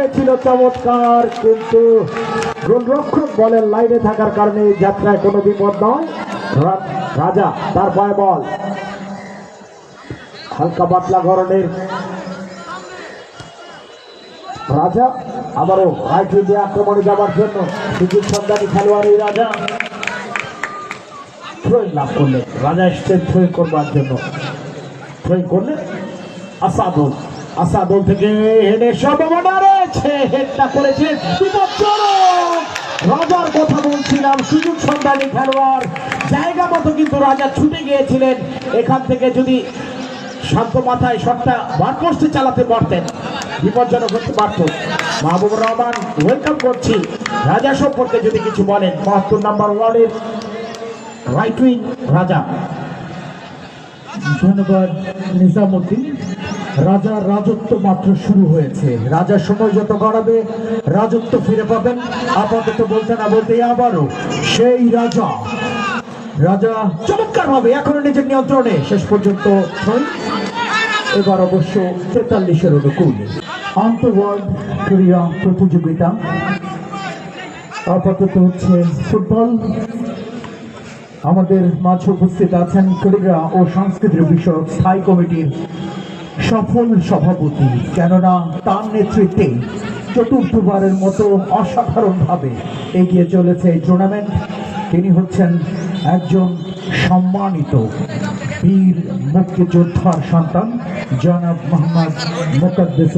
হয়েছিল চমৎকার, কিন্তু গোলরক্ষক বলের লাইনে থাকার কারণে এই যাত্রায় কোনো বিপদ নয়। রাজা তার পায়ে বল, হালকা পাতলা ধরনের রাজা আবারও রাইট উইংয়ে আক্রমণে যাবার জন্য সুযোগ সন্ধানী খেলোয়াড় এই রাজা থ্রোয়িং লাভ করলেন। রাজা এসছেন থ্রোয়িং করবার জন্য, থ্রোয়িং করলেন আসাদুল, আসাদুল থেকে হেডের সম্ভাবনা রয়েছে, হেডটা করেছেন বিপজ্জনক। রাজার কথা বলছিলাম, সুযোগ সন্ধানী খেলোয়াড় জায়গা মতো কিন্তু রাজা ছুটে গিয়েছিলেন। এখান থেকে যদি শান্ত মাথায় শটটা বার পোস্টে চালাতে পারতেন বিপজ্জনক হতে পারত। মাহবুবুর রহমান ওয়েলকাম করছি, রাজা সম্পর্কে যদি কিছু বলেন। ৭৫ নম্বর ওয়ার্ডের রাইট উইং রাজা। ধন্যবাদ নিজামুদ্দিন। রাজার রাজত্ব মাত্র শুরু হয়েছে, রাজার সময় যত গড়াবে রাজত্ব ফিরে পাবেন। আপাতত বলতে না বলতে আবারও সেই রাজা, রাজা চমৎকার ভাবে এখনো নিজের নিয়ন্ত্রণে, শেষ পর্যন্ত এবার অবশ্য ৪৩-এর অনুকূল। আন্তঃওয়ার্ড ক্রীড়া প্রতিযোগিতা আপাতত হচ্ছে ফুটবল। আমাদের মাঝে উপস্থিত আছেন ক্রীড়া ও সাংস্কৃতিক বিষয়ক স্থায়ী কমিটির সফল সভাপতি, কেননা তার নেতৃত্বে চতুর্থবারের মতো অসাধারণভাবে এগিয়ে চলেছে এই টুর্নামেন্ট। তিনি হচ্ছেন একজন সম্মানিত বীর মুক্তিযোদ্ধার সন্তান জনাব মোহাম্মদ মুকদ্দেস।